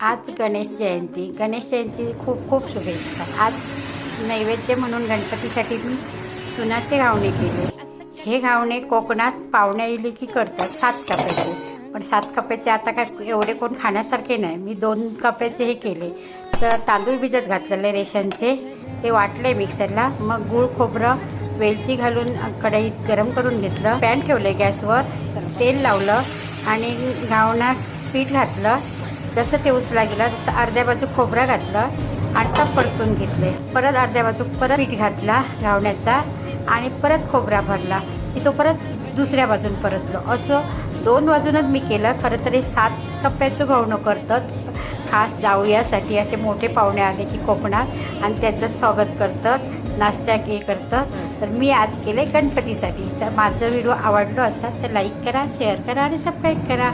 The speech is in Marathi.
आज गणेश जयंती खूप खूप शुभेच्छा। आज नैवेद्य म्हणून गणपतीसाठी मी चुनाचे घावणे केले। हे घावणे कोकणात पाहुणे येईल की करतात 7 कप्याचे, पण 7 कप्याचे आता काय एवढे कोण खाण्यासारखे नाही। मी 2 कप्याचे हे केले। तर तांदूळ भिजत घातलेले रेशनचे ते वाटले मिक्सरला, मग गूळ खोबरं वेलची घालून कढईत गरम करून घेतलं। पॅन ठेवले गॅसवर, तेल लावलं आणि घावणात पीठ घातलं। जसं ते उचला गेलं तसं अर्ध्या बाजू खोबरं घातलं आणि तप परतून घेतले। परत अर्ध्या बाजू परत पीठ घातला घावण्याचा आणि परत खोबरा भरला की तो परत दुसऱ्या बाजून परतलो। असं 2 बाजूनच मी केलं। खरं तरी 7 कप्प्याचं घावणं करतात खास जावयासाठी। असे मोठे पाहुणे आले की कोकणात आणि त्याचं स्वागत करतात, नाश्ता हे करतात। तर मी आज केले गणपतीसाठी। तर माझं व्हिडिओ आवडलो असेल तर लाईक करा, शेअर करा आणि सबस्क्राईब करा।